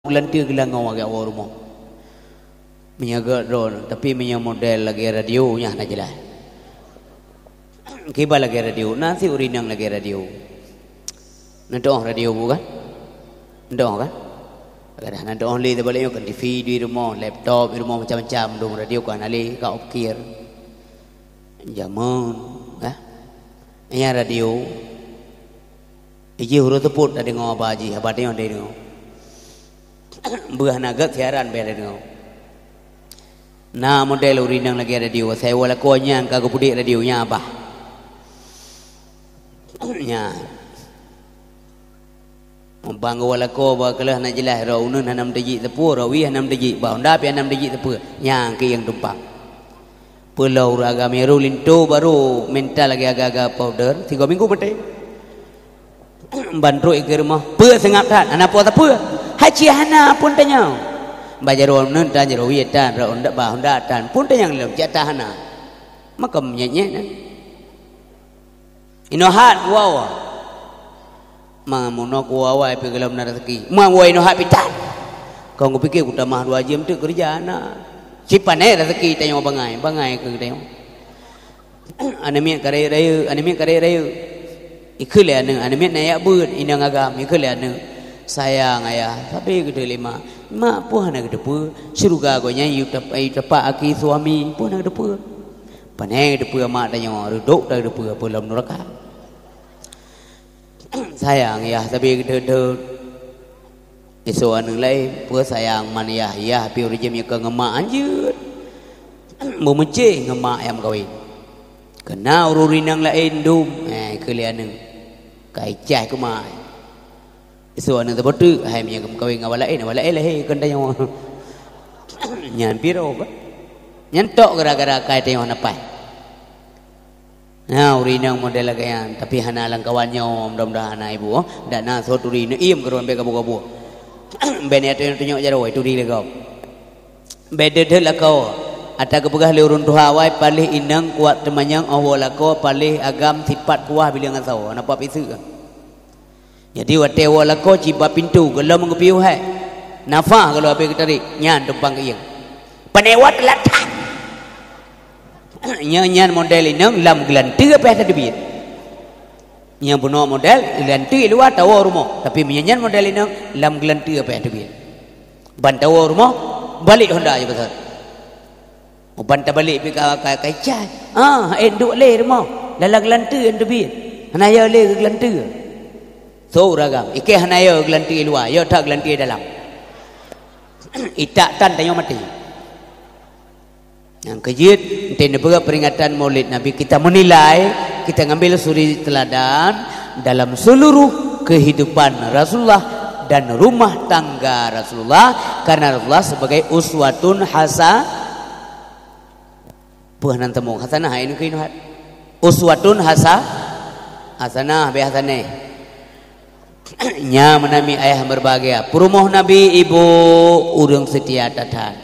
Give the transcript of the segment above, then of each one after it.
Gelantir gelangau agak awal rumah menyaga drone tapi punya model lagi radio nya nak jelas kiba lagi radio nanti urinang lagi radio nanti radio bukan kan kadang nanti li tu boleh kan TV di rumah laptop di rumah macam-macam dong radio kan ali kau opkir zaman ini radio iji huruf teput ada ngau apa aji apa dia ada ngau buah naga siaran bela dengan. Nah model urinang lagi radio. Saya wala konya kagak pudi radionya apa? Nya. Membangga wala ko ba kelah nak jelas raunun hanam deji tepu rawi hanam deji ba honda pi hanam deji tepu yang ke yang tumpang. Pulau raga meru linto baru mental lagi agak-agak powder 3 minggu betul. Bantu ke rumah. Pe sengap tat anak apa tak pe? Haji hana pun tanya. Bajaron nun tan jero wietan ra onda ba honda tan pun tanya lem jatah hana. Maka menyenye na. Inohat wawa. Mamuno kuawa pe gelam na rezeki. Ma wa inohat pitan. Kau ngupikir ku tamah 2 jam tu kerja ana. Cipane rezeki tanya bangai ke tanya. Anemian kare raya. Ikule ane anemian nayak beut inang agam ikule ane. Sayang ayah tapi gede lima mak pun nak depu syurga gonya you dapat aki suami pun nak depu panai depu mak tanya duduk dah depu apa dalam neraka sayang ayah tapi gede isu anu lain pun sayang man ayah pi rejim ke ngemak anjut mau menceh ngemak ayam kawin kena ururinang lain dum kelian kai cai ke mak so anu terbotu hai punya kawin awal lain lah hei kan tanya nyan piro ba nyantok gara-gara kai tanya napai nah urinang model lagayan tapi hana lang kawannya mudah-mudahan ibu dak na so turi ne iem keron be kabu-kabu ben ya tunjuk jaro turi le kau bede de la kau ata kepegah le urun tuha wai palih inang kuat temanyang awala ko palih agam sifat kuah bilang asau napa pisu jadi wate wala ko ciba pintu kalau mengupiu hai nafah kalau apa kita tarik nyan tumpang ieng panewat latak nyan model inang lam gelanti apa ada debit yang puno model gelanti luar tawa rumah tapi nyan model inang lam gelanti apa ada debit bantawa rumah balik Honda je besar banta balik pi kai cai enduk le rumah dalam gelanti en debit hanaya le gelanti so ragam ike hanaya gelanti luar yo tak gelanti dalam itak tan tanya mati yang kejit ente beberapa peringatan Maulid Nabi kita menilai kita ngambil suri teladan dalam seluruh kehidupan Rasulullah dan rumah tangga Rasulullah karena Rasulullah sebagai uswatun puhanan temu hasanah ini keinuhat uswatun hasanah bihasanah nya menami ayah berbahagia perumoh Nabi ibu urang setia tatan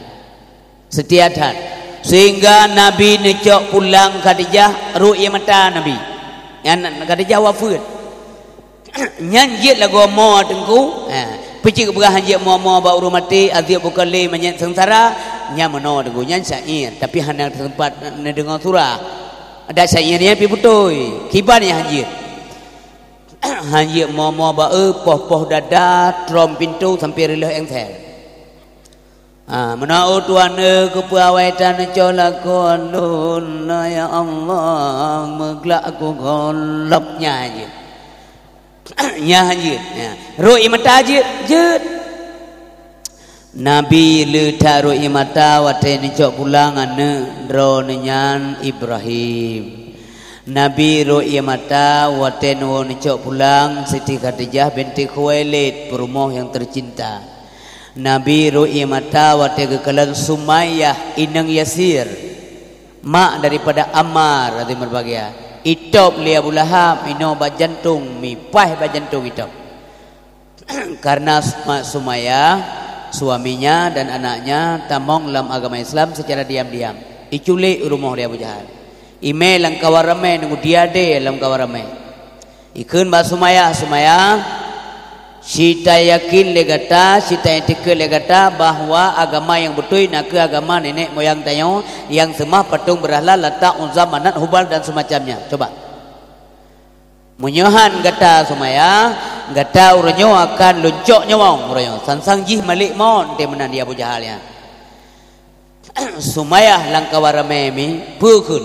sehingga Nabi necok pulang Khadijah ru'ya mata Nabi yang Khadijah wafat nyanjit lagu mo tengku pecik berah hanjit mo ba urang mati azib bukan le menyat sengsara nya meno tengku nyan syair tapi hanya tempat dengar surah ada syairnya pi betul kiban yang hanjit hanya mau ba poh dada trom pintu sampai relah engthel menau tuan ke puawaitan colakon ya Allah meglak aku golopnya aja nya hajit roi mata ajit jet Nabi le taruh imata waten cok pulang ane drone nyan Ibrahim Nabi ru'ya mata waten won cok pulang Siti Khadijah binti Khuwailid perumoh yang tercinta Nabi ru'ya mata waten kekalan Sumayyah inang Yasir mak daripada Ammar radhi berbahagia itop li Abu Lahab ino ba jantung mipah ba jantung itop karena Sumayyah suaminya dan anaknya tamong dalam agama Islam secara diam-diam iculik rumah dia Abu Jahal email lang kawarame nunggu dia de dalam kawarame ikun ba Sumayyah Sita yakin legata, sita etika legata bahawa agama yang betul nak ke agama nenek moyang tayo yang semua patung berhala, Lata, Uzza, Manat, Hubal dan semacamnya. Coba. Munyohan gata sumaya, gata uranyo akan luncok nyawang uranyo. Sansang jih malik mon temenan dia Abu Jahal ya. Sumaya langkawarame mi pukun.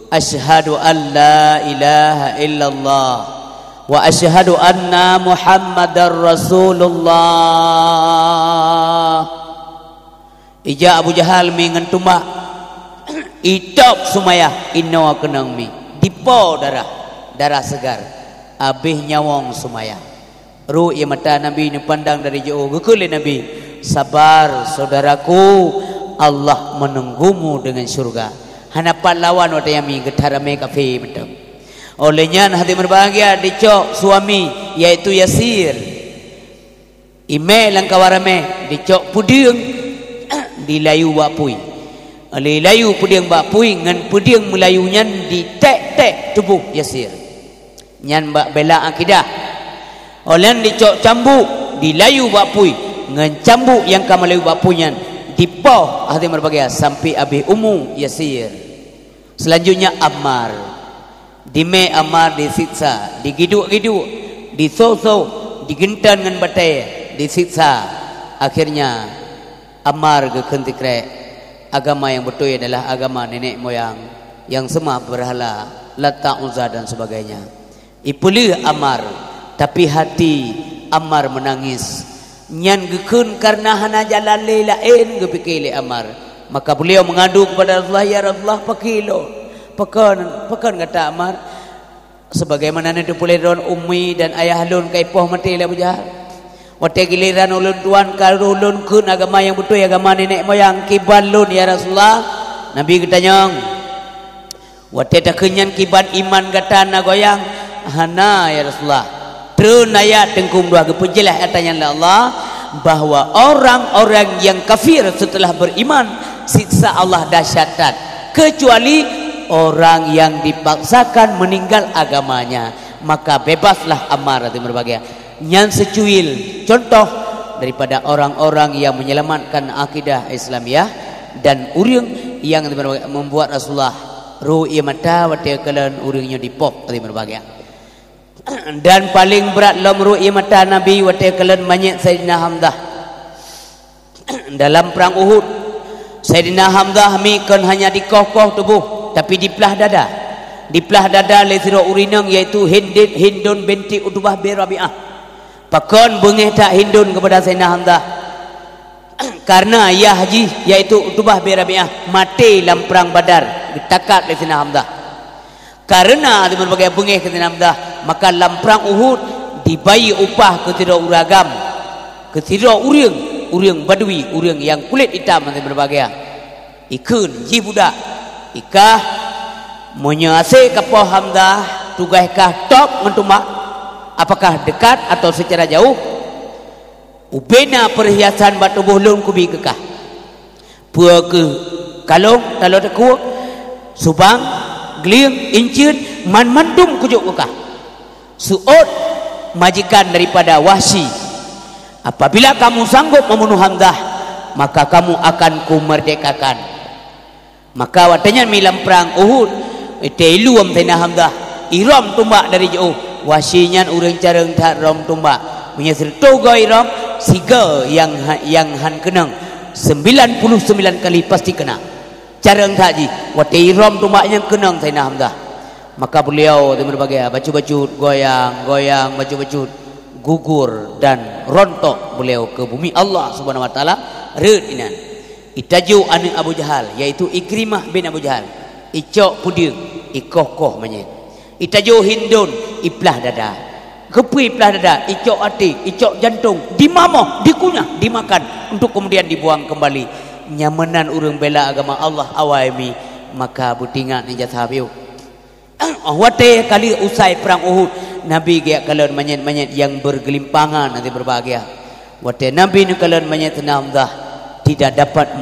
Asyhadu an la ilaha illallah wa asyhadu anna Muhammadar Rasulullah. Ija Abu Jahal mi ngentumbak itop sumaya inna kenang mi dipo darah segar abih nyawang sumaya. Ru'ya mata Nabi ni pandang dari jauh gekul Nabi, sabar saudaraku, Allah menunggumu dengan syurga. Hanapan lawan wata yami getarame kafe betul. Olehnya hati berbahagia dicok suami yaitu Yasir. Ime langkawarame dicok puding dilayu bapui. Oleh layu puding bapui ngan puding melayunya ditek-tek tubuh Yasir. Nyan bak bela akidah. Oleh dicok cambuk dilayu bapui ngan cambuk yang kamalayu bapunya dipoh hati berbahagia sampai abih umu Yasir. Selanjutnya Ammar. Dime Ammar disiksa, digiduk-giduk, disoso, digentan dengan batai, disiksa. Akhirnya Ammar gekentikre. Agama yang betul adalah agama nenek moyang yang semua berhala, Lata, Uzza dan sebagainya. Ipulih Ammar, tapi hati Ammar menangis. Nyan gekun karena hana jalan lain gepikir Ammar. Maka beliau mengadu kepada Rasulullah, ya Rasulullah pakilo. Pekan kata Ammar, sebagaimana itu pulih don ummi dan ayah lun kaipoh mati lah Abu Jahal. Wate giliran ulun tuan kalau ulun kun agama yang betul, agama nenek moyang kiban lun ya Rasulullah. Nabi ketanya, wate tak kenyan kiban iman kata na goyang hana ya Rasulullah. Terun ayat tengkum dua kepenjelah atanya Allah bahwa orang-orang yang kafir setelah beriman siksa Allah dahsyat, kecuali orang yang dipaksakan meninggal agamanya, maka bebaslah Ammar hati berbahagia. Nyan secuil contoh daripada orang-orang yang menyelamatkan akidah Islamiyah dan uring yang membuat Rasulullah ru'i mata wate kalan uringnya dipok hati berbahagia. Dan paling berat lam ru'i mata Nabi wate kalan manyet Sayyidina Hamzah dalam perang Uhud. Sayyidina Hamzah mikon hanya dikokoh tubuh tapi dipelah dada oleh sira urinang iaitu Hindun binti Utbah bin Rabi'ah. Pakon bengih tak Hindun kepada Sayyidina Hamzah karena ayah haji iaitu Utbah bin Rabi'ah mati dalam perang Badar ditakat oleh Sayyidina Hamzah. Karena di berbagai bengih ke Sayyidina Hamzah, maka dalam perang Uhud dibayar upah ke sira uragam, ke sira uring badui, uring yang kulit hitam di berbagai ikun ji budak ikah menyasih kepoh Hamzah tugaskah top mentumbak, apakah dekat atau secara jauh? Ubena perhiasan batu buhlun kubi kekah pua ke kalung kalau teku subang geling incit man mandum kujuk kekah suot majikan daripada Wahsy, apabila kamu sanggup membunuh Hamzah maka kamu akan kumerdekakan. Maka watanya milam perang Uhud telu am Sayyidina Hamzah iram tumbak dari jauh. Wahsy-nya urang careng tak rom tumbak punya serto go iram siga yang han kenang 99 kali pasti kena careng tak ji wate iram tumbaknya kenang Sayyidina Hamzah. Maka beliau berbagai baju-baju goyang baju-baju gugur dan rontok beliau ke bumi Allah Subhanahu wa taala redinan. Itaju anak Abu Jahal yaitu Ikrimah bin Abu Jahal icok puding ikokoh menyet. Itaju Hindun iplah dada, kepi iplah dada, icok hati, icok jantung, dimamoh, dikunyah, dimakan untuk kemudian dibuang kembali. Nyamanan urang bela agama Allah awaimi maka butingat ni jasabiu. Wate kali usai perang Uhud Nabi giat kalian menyet yang bergelimpangan nanti berbahagia. Wate Nabi ni kalian menyet Hamzah tidak dapat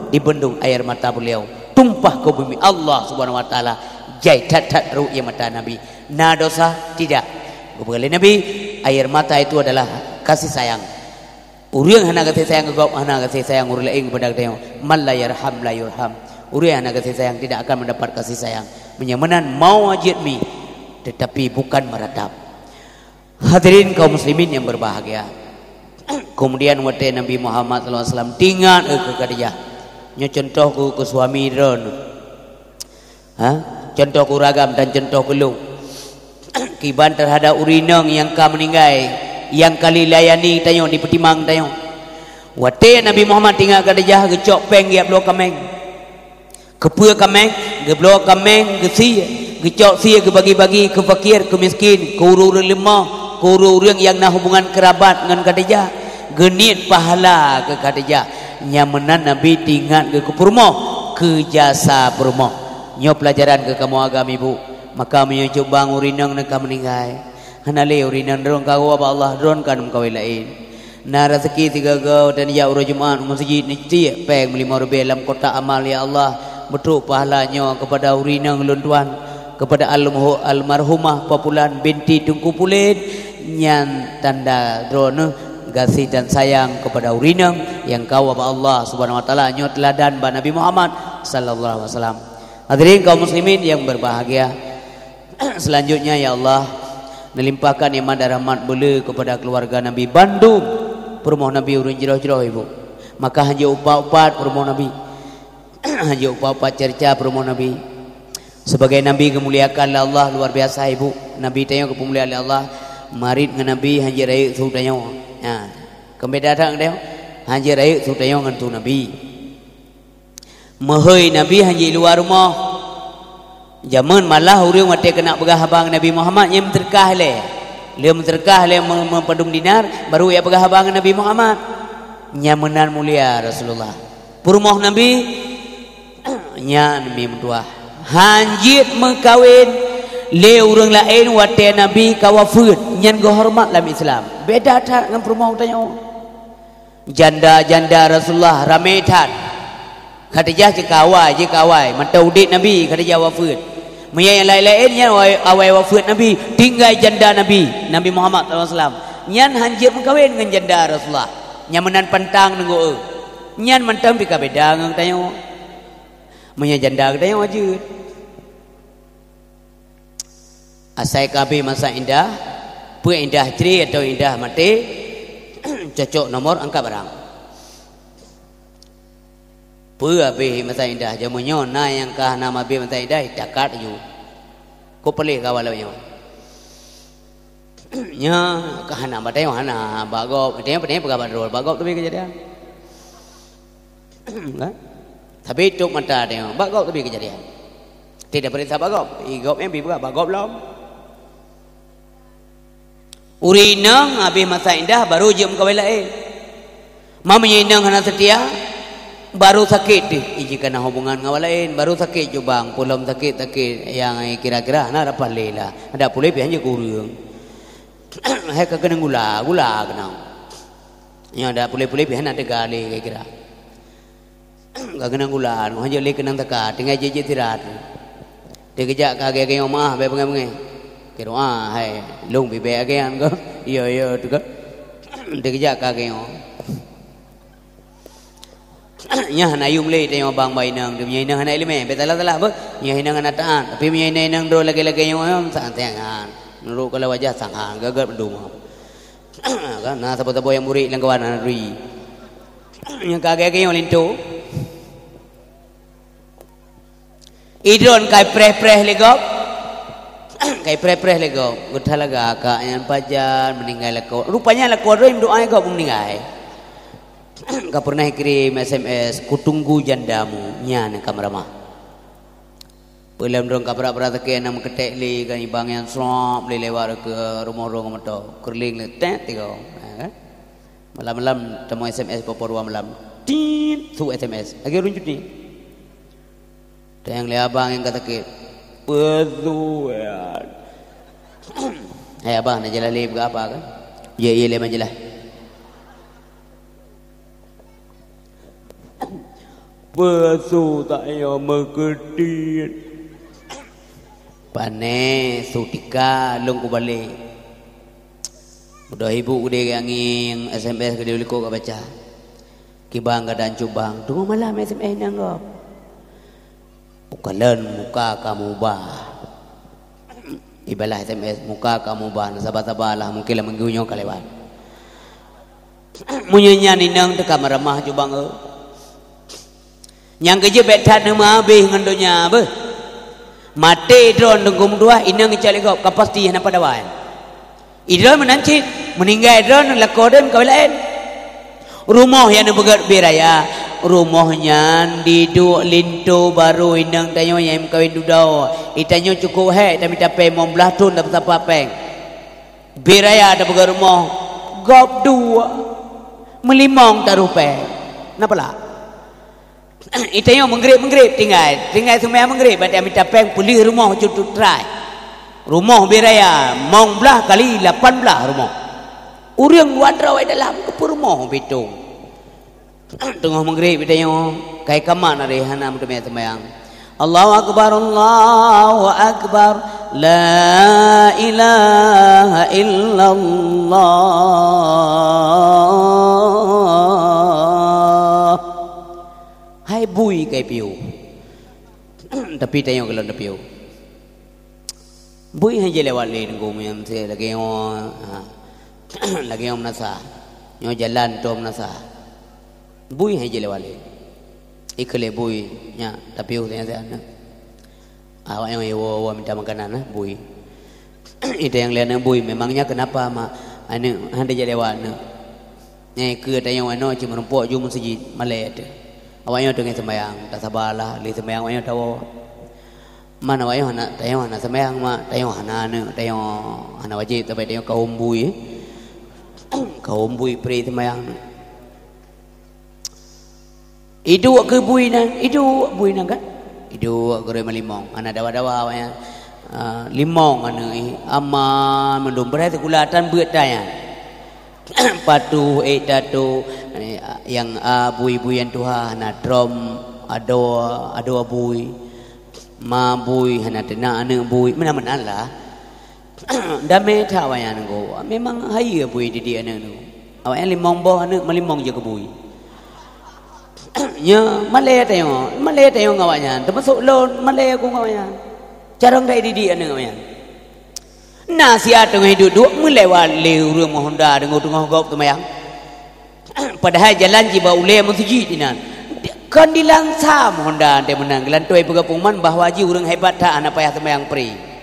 dibendung air mata beliau tumpah ke bumi Allah Subhanahu wa taala jai tat ru'ya mata Nabi. Na dosa tidak. Kepada Nabi air mata itu adalah kasih sayang. Urang hana kasih sayang kegop, hana kasih sayang urang lain kepada dia. Man la yarham la yurham. Urang hana kasih sayang tidak akan mendapat kasih sayang. Menyamanan mau ajit mi tetapi bukan meratap. Hadirin kaum muslimin yang berbahagia. Kemudian waktu Nabi Muhammad SAW tinggal ke Khadijah. Nya contoh ku suami ron. Contoh ku ragam dan contoh ku lu. Kiban terhadap urinang yang ka meninggal, yang kali layani tayo di petimang tayo. Waktu Nabi Muhammad tinggal ke Khadijah gecok peng giap lo kameng. Kepua kameng, geblo kameng gesi, gecok sia ke bagi-bagi ke fakir, ke miskin, ke urang lemah, ke urang yang nak hubungan kerabat dengan Khadijah. Genit pahala ke Khadijah. Nyamanan Nabi tinggal ke purmo, ke jasa purmo. Nyo pelajaran ke kamu agama ibu. Maka menyujuk bang urinang nak meninggal. Hanale urinang dron kau apa Allah dron kan kau lain. Na rezeki tiga gau dan ya urut Jumaat masjid ni tiap peng 5 rupiah dalam kotak amal ya Allah. Betul pahalanya kepada urinang lunduan, kepada almarhumah Populan binti Tunku Pulit nyan tanda drone kasih dan sayang kepada urinang yang kau apa Allah Subhanahu wa taala nyo teladan ba Nabi Muhammad sallallahu alaihi wasallam. Hadirin kaum muslimin yang berbahagia. Selanjutnya ya Allah melimpahkan nikmat dan rahmat bela kepada keluarga Nabi Bandung perumah Nabi urun jeroh-jeroh ibu. Maka hanya upat-upat perumah Nabi. Hanya upat-upat cerca perumah Nabi. Sebagai Nabi kemuliakan Allah luar biasa ibu. Nabi tanya kemuliaan Allah. Marit dengan Nabi hanya raya su tanya. Kembali datang dia hanya raya su tanya dengan tu Nabi. Mahoi Nabi hanya luar rumah. Zaman malah urang mati kena pegah abang Nabi Muhammad yang terkah le. Dia terkah le mempadung dinar baru ia pegah abang Nabi Muhammad. Nyamanan mulia Rasulullah. Purmoh Nabi nya Nabi mentua. Hanjit mengkawin le urang lain wate Nabi kawafud nyan go hormat dalam Islam. Beda tak dengan purmoh tanya. Janda-janda Rasulullah rametan. Khadijah je kawai mantau udik Nabi Khadijah wafud. Yang lain-lainnya awal wafat Nabi tinggal janda Nabi Muhammad SAW. Nyan hanjir mengkawin dengan janda Rasulullah. Nyan menan pantang nunggu. Nyan mantang pika beda ngang tanya. Menya janda tanya wajud. Asai kabe masa indah, pu indah ceri atau indah mati, cocok nomor angkat barang. Pu abe masa indah jamunyo na yang kah nama abe masa indah cakat ju. Ko pelih kawalanya. Nya kah nama tanya hana bagop, tanya pegabat rol bagop tu kejadian. Tapi tuk mata tanya bagop tu kejadian. Tidak perintah bagop, igop yang bibuka bagop lom. Urinang abe masa indah baru jam kawin lain. Mamanya inang hana setia. Baru sakit deh, jika nak hubungan dengan lain, baru sakit je bang, pulang sakit yang kira-kira nak dapat lela, ada pulih biar je kurang. Hei kena gula kena. Yang ada pulih biar nak tegali kira. Kau kena gula, hanya lek kena teka, tinggal je tirat. Dia kejak kagak yang mah, bengai. Kira hei, lung bibe agian kau, iya tu kan. Dia kejak kagak yang. Nya hana yum le tengok bang bainang dia punya inang hana ilmu betalah apa nya inang hana taan tapi punya inang do lagi-lagi yang santangan nurut kalau wajah sangan gagal berdua kan nah sabo-sabo yang murid lang kawan ri yang kagak yang lintu idron kai preh legop kai preh legop gutalaga ka yang pajan meninggal lako rupanya lako rim doa kau meninggal. Kau pernah kirim SMS kutunggu jandamu nyan kamramah. Pelam dong kapra-kapra tak nama ketek li kan ibang yang slop li lewat ke rumah-rumah motor kerling le tet tiga. Malam-malam temu SMS popor malam. Tit tu SMS. Lagi runjuk ni. Dan yang abang yang kata ke betul ya. Abang nak jalan li apa kan? Ya le majalah. Besu tak ya mengerti. Pane sutika lung ku balik. Udah ibu udah yang SMS ke dia kau baca. Kibang keadaan cubang. Tunggu malam SMS nang kau. Bukalan muka kamu bah. Ibalah SMS muka kamu bah. Sabar-sabarlah mungkin lah menggunyong kalewat. Munyinya ni nang dekat ramah cubang ke. Yang kerja betat nama habis ngandonya apa? Mati drone dengkum dua inang cari kau kapasti yang pada wan. Idron menancit meninggal drone lakodan kau lain. Rumah yang bergerak beraya, rumahnya di dua lintu baru inang tanyo yang kawin dudau. Itanyo cukup hek tapi tape mau belah tun dapat apa peng. Beraya ada bergerak rumah. Gop dua melimong taruh peng. Napa lah? Itanyo menggrip tinggal semua menggrip. Berarti ambil peng pulih rumah cukup try. Rumah beraya mau belah kali 18 rumah. Urang wadra wai dalam ke rumah betung. Tengah maghrib dia kai kaman ari hanam tu sembahyang. Allahu akbar la ilaha illallah. Hai bui kai piu. Tapi tanya kalau ada piu. Bui hanya lewat lain go mem se lagi lagi nasa nyo jalan tom nasa bui hai jele wale ikle bui nya tapi u tanya sana awak yang wo minta makanan bui itu yang lihat bui memangnya kenapa ma ane hande jele wana ne ke tanya wano cuma rumpok ju masjid malai tu awaknya dengan sembahyang tak sabarlah li sembahyang awaknya tahu mana awaknya nak tanya mana sembahyang ma tanya hana ne tanya hana wajib tapi tanya kaum bui kaum bui pri semayang itu ke bui nang itu bui nang kan itu gore malimong ana dawa-dawa awaknya limong anu aman mendum berat kulatan beut tanya patu tatu yang bui-buian Tuhan na drum ado bui ma bui hana tena anu bui mana-mana lah. Damai tak awak yang go. Memang hai bui di dia anu. Awak yang limong boh anu melimong je ke bui. Nya Malay tengok awaknya. Termasuk lon Malay aku awaknya. Carang dai di dia anu awaknya. Nasi atong duduk melewat rumah Honda dengan tengah gop tu mayang. Padahal jalan jiba ule masjid dinan. Kan dilangsam Honda ante menang. Gelantoi pegapungan bahawa ji urang hebat tak anak payah semayang pri.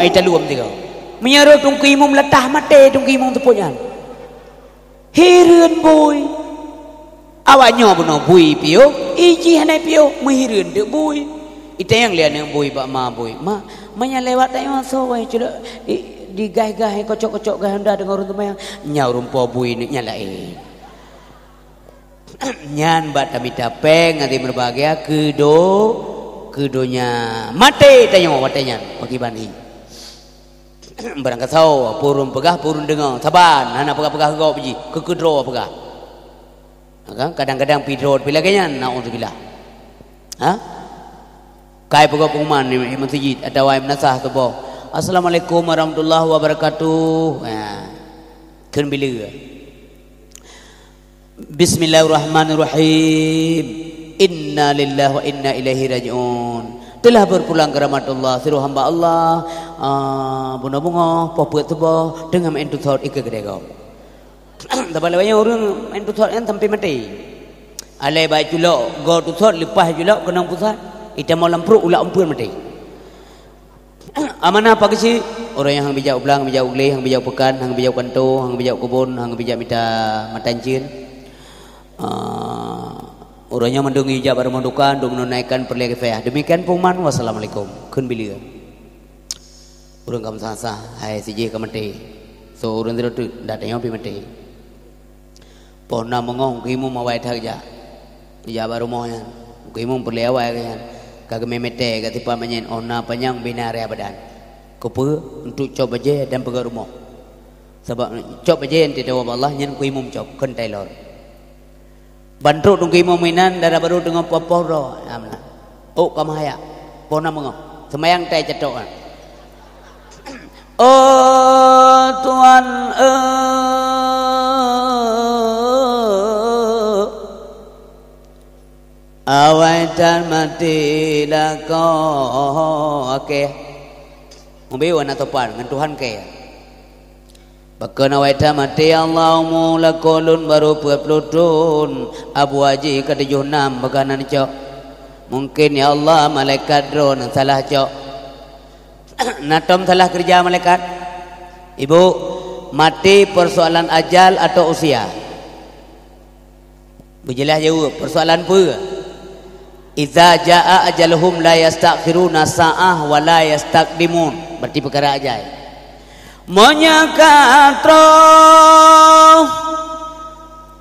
Ai taluam tiga. Menyaro tungki imum letah mate tungki imum tepunyan. Hireun bui. Awaknya beno bui piu, iji hanai piu mehireun de bui. Ita yang lian yang bui pak ma bui. Ma manya lewat tayo so wai cuda di gai-gai kocok-kocok gai Honda dengan urang temayang. Nyau rumpo bui ni nyalain. Nyan bat kami tapeng nanti berbahagia kedonya mati tanya watanya bagi bani berangkat sau purun pegah purun dengar saban anak pegah-pegah kau biji kekedro pegah kadang-kadang pidro bila kanya naudzubillah kai pegah pengumuman di masjid ada wai menasah tu boh assalamualaikum warahmatullahi wabarakatuh kan bila Bismillahirrahmanirrahim. Inna lillahi wa inna ilaihi raji'un. Telah berpulang ke rahmat Allah seluruh hamba Allah bunga-bunga popet tubuh dengan main tutor ika gede kau. Tapi banyak orang main tutor yang sampai mati. Alai baik julok go tutor lepas julok kena pusat. Ita mau lampruk ulah ampun mati. Amanah apa sih? Orang yang bijak ulang, bijak ule, yang bijak pekan, yang bijak kanto, yang bijak kebun, yang bijak minta matancin. Orangnya mendungi ijab baru mendukan untuk menunaikan perlihat kifayah. Demikian pengumuman. Wassalamualaikum. Kun bila orang kamu sah hai siji kamati so orang tu dah tengok pi mati pona mengong kimu mawai thak ja ijab baru moyan kimu perlihat awai kan kagak memete katipa menyen ona panjang bina area badan kepe untuk coba je dan pegang rumah sebab coba je ente tahu Allah nyen kimu cop kan tailor bantu tunggu imu minan darah baru dengan poporo amna oh kamu haya Pona mengo. Semayang tai cetok kan. Oh Tuhan awaitan mati lako. Okey. Membewa nak topan dengan Tuhan ke. Bahkan awaitan mati Allahumma lakolun baru pelutun Abu Haji ke 76 baganan cok. Mungkin ya Allah malaikat drone salah cok. Natom salah kerja malaikat. Ibu, mati persoalan ajal atau usia? Berjelas jawab, persoalan apa? Idza jaa ajaluhum la yastakhiruna sa'ah wa la yastaqdimun. Berarti perkara ajal. Menyakatro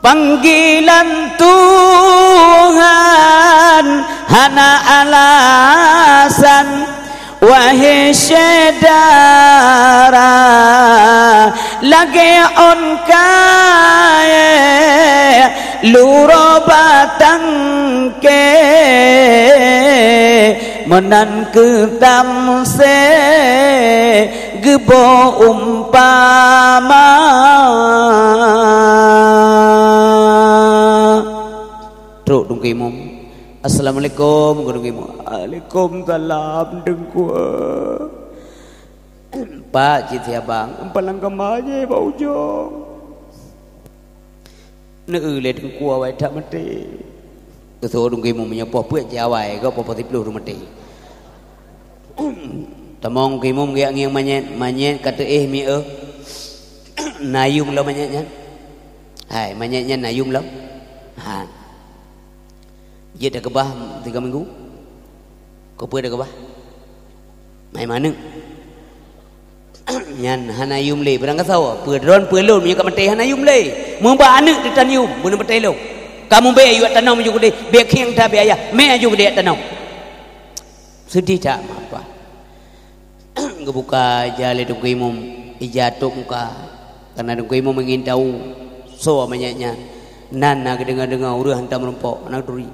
panggilan Tuhan hana alasan wahai saudara lagi on kaya luro batang ke menan ketam se gebo umpama truk dungki mum. Assalamualaikum warahmatullahi wabarakatuh. Waalaikumsalam dengkua. Pak cik abang, palang kemaje bau jong. Nak le dengkua wai tak mati. Keso dengki mu menyepoh puak jawai ko popo 10 ru mati. Tamong ki mum giang ngiang manyet kata mi nayung lo manyetnya. Hai manyetnya nayung lo. Ha. Dia dah kebah 3 minggu. Kau dah kebah. Mai mana? Nyan hanayum le berang kasawa. Pedron pelon punya kamate hanayum le. Memba anak di tanayum, mun betelo. Kamu be ayu tanam juga de, be khiang ta be ayah, me ayu de tanam. Sedih tak apa. Ngebuka jale tu imum ijatuk muka. Karena tu imum ingin tahu so banyaknya. Nana kedengar-dengar urang hantar menumpuk anak duri.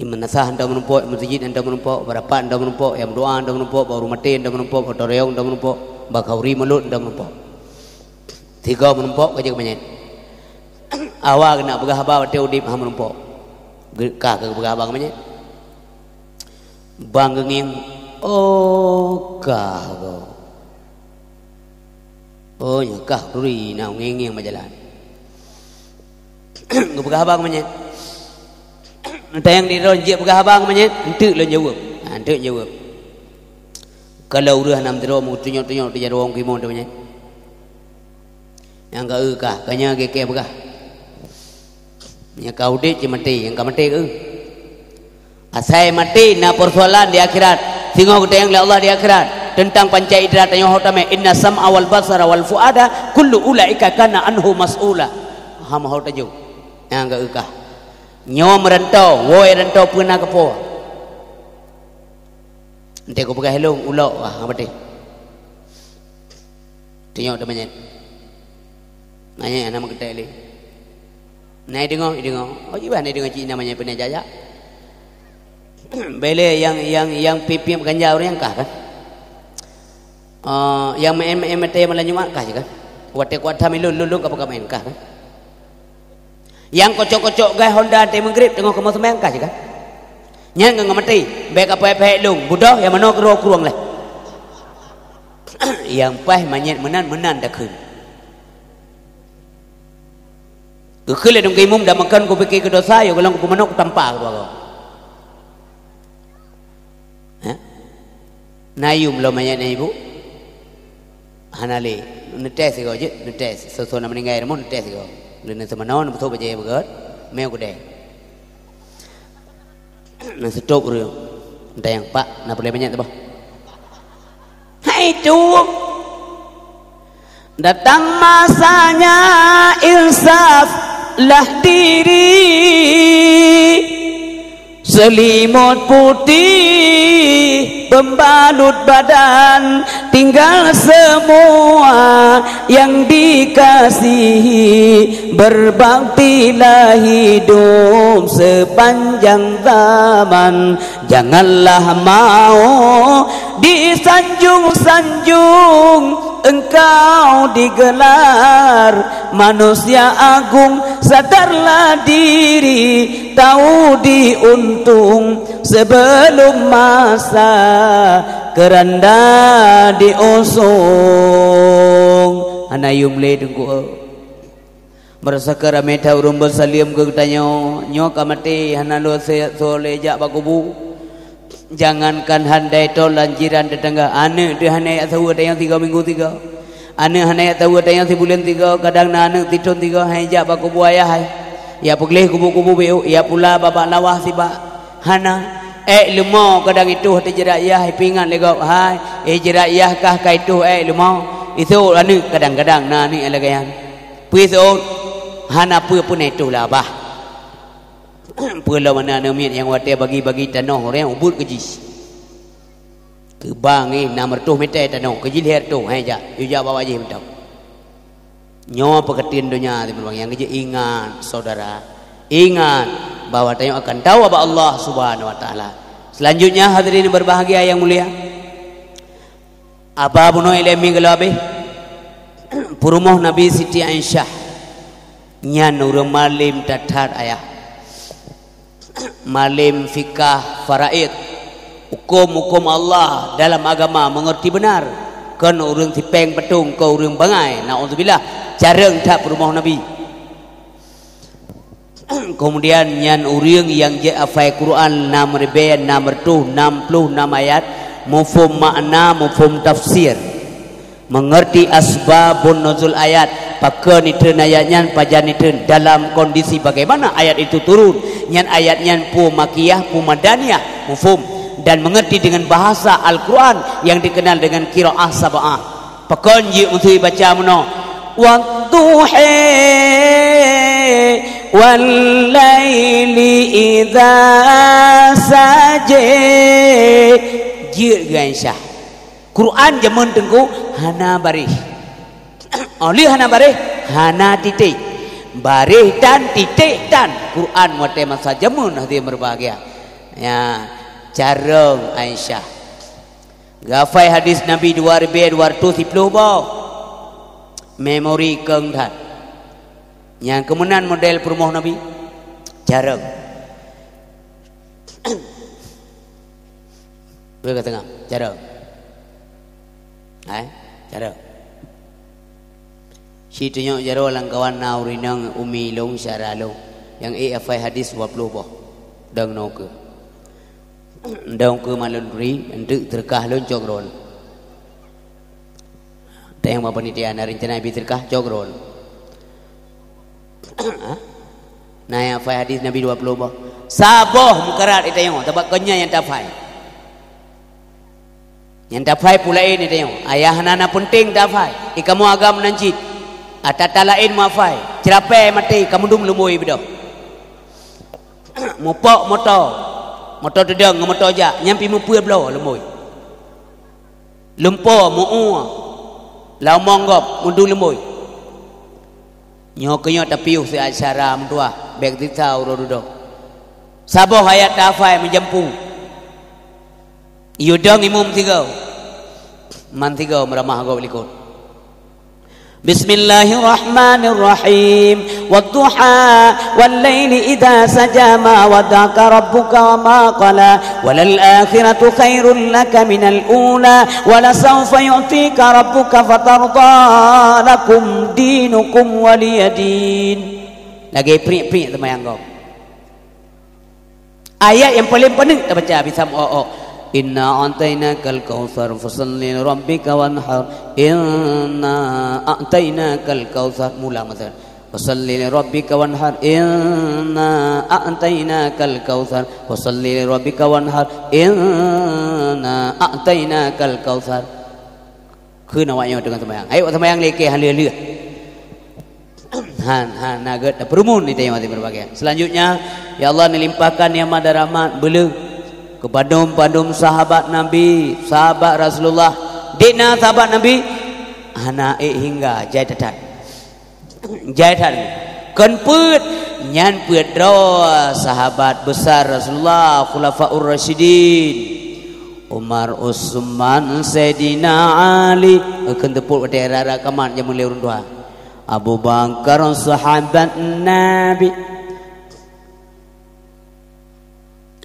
Iman nasah anda menumpuk, masjid anda menumpuk, berapa anda menumpuk, yang doa anda menumpuk, baru mati anda menumpuk, otoreyong anda menumpuk, bakauri melut anda menumpuk. 3 menumpuk kerja kebanyakan. Awak kena bergahabar batu udip ham menumpuk. Kah ke bergahabar kebanyakan. Bang genging, oh kah go. Oh nyakah duri nak ngengeng berjalan. Bergahabar kebanyakan. Tayang di ronjek bergahabang menyet entuk lo jawab. Ha entuk jawab. Kalau urah nam tero mu tunyok-tunyok di jarong kimon tu menyet. Yang ka kah kanya keke begah. Nya kau dik je mati, yang ka mati ke. Asai mati na persoalan di akhirat. Tengok tayang oleh Allah di akhirat tentang panca indera tanya hotame inna sam'a wal basara wal fuada kullu ulaika kana anhu mas'ula. Ha mau tajuk. Yang ka kah. Nyawa merantau, woi rantau pernah kepo. Nanti aku pakai helong ulok apa teh? Tengok dah banyak. Nanya nama kita ni. Naik dengar. Oh iban naik dengar Cina namanya pernah jaya. Bele yang pipi ganja orang yang kah kan? Yang MMT melanjut kah je kan? Kuat hamilun lulung apa main kah kan? Yang kocok-kocok gaya Honda te menggrip tengok kamu semang kah je kan? Nyan ngam mati, baik apa pahek lung, budak yang mana keruang lah. Yang pah manyet menan dah kun. Kekele dong kimum dah makan ku fikir ke dosa yo kalau ku manok tampak tu aku. Ha? Nayum lo manyet ni ibu. Hanale, netes ko je, netes. So nama meninggal mo netes ko. Lena semanon betul baca begat, meo gede. Nah stop ru, entah yang pak, nak boleh banyak tu bah. Hai tu, datang masanya insaflah diri, selimut putih pembalut badan tinggal semua yang dikasihi, berbaktilah hidup sepanjang zaman. Janganlah mau disanjung-sanjung, engkau digelar manusia agung. Sadarlah diri, tahu diuntung sebelum masa keranda diusung. Anayum le tunggu merasa kerameta urung bersaliam ke tanyo nyo kamati hanalo sole jak bakubu. Jangankan handai tol lanjiran tetangga, ane dia handai tahu ada yang 3 minggu 3, ane handai tahu ada yang sebulan 3, kadang na ane tidun 3 hai jak bakubu ayah hai ya pegleh kubu-kubu beu ya pula babak lawah siba hana lumo kadang itu hati jerak yah pingan legok hai jerak yah kah kai tu lumo itu ane kadang-kadang na ni alagayan piso hana pun itu lah bah pula mana namit yang wate bagi-bagi tanah orang ubud kejis ke bang na mertuh metai tanah kejil her tu hai ja uja bawa je mentau nyawa peketin dunia ti bang yang keje ingat saudara, ingat bahwa tayo akan tahu apa Allah Subhanahu wa taala. Selanjutnya hadirin berbahagia yang mulia, apa buno ilmi gelabe purumuh Nabi Siti Aisyah nyan urang malim tatar ayah malim fikah faraid, hukum-hukum Allah dalam agama mengerti benar. Kan orang tipeng petung kau orang bangai, naudzubillah, jarang tak perumah Nabi. Kemudian nyan orang yang je hafal Quran 6 ayat, mufhum makna, mufhum tafsir, mengerti asbabun nuzul ayat, pakai nitren ayatnya pajan nitren dalam kondisi bagaimana ayat itu turun, nyan ayatnya pu makiyah pu madaniyah, mufhum, dan mengerti dengan bahasa Al-Quran yang dikenal dengan qiraah sab'ah. Pakai je untuk baca meno wadduhi wal laili idza saje je gaisyah Quran jamun tengku hana barih oleh hana barih hana titik barih dan titik dan Quran muat masa jamun hati berbahagia ya jarang Aisyah gafai hadis Nabi 2210 bau memori keng that yang kemudian model perumah Nabi jarang berkata tengah jarang jarang si tunjuk jarang lang kawan naurinang umi long syaralo yang afai hadis 20 bau dang nauke dang ke malun ri untuk terkah loncok ron tayang panitia na rencana bi terkah cogron nah yang fai hadis Nabi 20 bah saboh mukarat itu yang tabak kenya yang tafai pula ini itu yang ayah nana penting tafai ikamu agam nancit atatalain mafai cerapai mati kamu dum lumui bedo mupok motor dedang motor ja nyampi mupue blo lumui lumpo mu'u lau monggop mundu lumui nyokenyo tapiuh si asyara mentua bek titau rodo saboh hayat tafai menjampu yudang imum tiga man tiga meramah agak likut Bismillahirrahmanirrahim wadduha wallaili idza saja ma wadaka rabbuka wa ma qala walal akhiratu khairul laka minal ula wala sawfa yu'tika rabbuka fatarda lakum dinukum waliyadin. Lagi prik-prik temayang kau ayat yang paling penting kita baca bisa Inna a'tainakal kautsar fasalli rabbika wanhar inna a'tainakal kautsar mula masa fasalli rabbika wanhar inna a'tainakal kautsar fasalli rabbika wanhar inna a'tainakal kautsarคือ nawaknya dengan sembahyang ayo sembahyang leke halia-halia han naget perumun itu yang mati berbahagia. Selanjutnya ya Allah melimpahkan nikmat dan rahmat beliau kepada sahabat Nabi, sahabat Rasulullah Dina sahabat Nabi hana hingga jai tatat jai tan kan put nyan put ro sahabat besar Rasulullah khulafaur rasyidin Umar Utsman Sayyidina Ali kan tepuk daerah kaman yang mulai urun dua Abu Bakar sahabat Nabi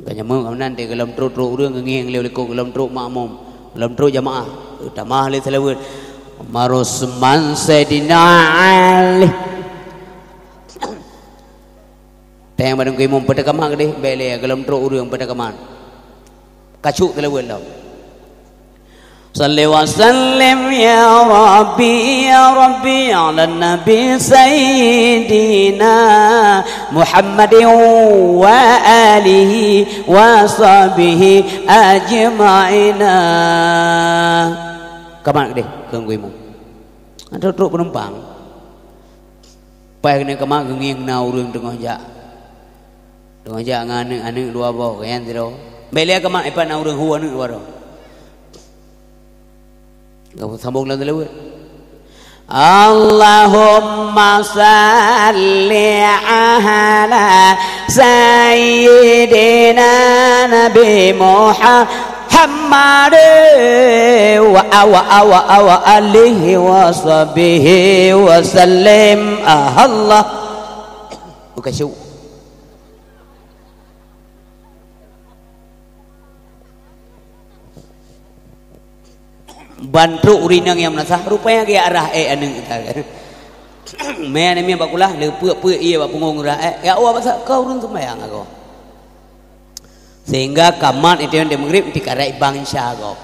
kanya mau nanti dalam teruk urang ngeng leu lekuk dalam teruk makmum dalam teruk jamaah utamah le selawat Umar Utsman Sayyidina Ali tayang badang imam pada kamar deh bele dalam teruk urang pada kamar kacuk selawat lah salli wa sallim ya rabbi ala nabi sayyidina Muhammadin wa alihi wa sahbihi ajma'ina kaman deh keung imam ada truk penumpang pai kena kaman ngeng na urang tengah jak ngane dua bawa kan tiro bele kaman ipan na urang huan ni waro kamu sambung lagi dulu. Allahumma salli ala sayyidina Nabi Muhammad wa alihi wa sahbihi wa sallim. Allah. Bukan syuk. Bantu urinang yang menasah rupanya ke arah aneng kita me ane mi bakulah le puak ia bak punggung ra ya awak masa kau urun sembahyang aku sehingga kaman itu yang di maghrib dikarai bang insya Allah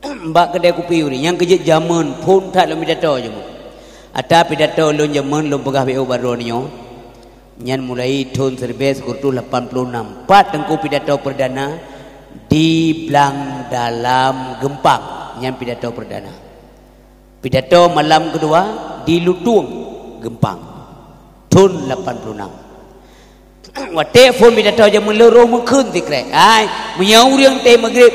mbak kedai kopi uri yang kejut zaman pun tak lom pidato je mu ada pidato lom zaman lom pegah BO baronyo nyan mulai tahun 1986 pat tengku pidato perdana di Blang dalam Gempang yang pidato perdana pidato malam kedua di Lutung Gempang tahun 86 wa telefon pidato je meloro mengkeun tikre ai menyau riang teh maghrib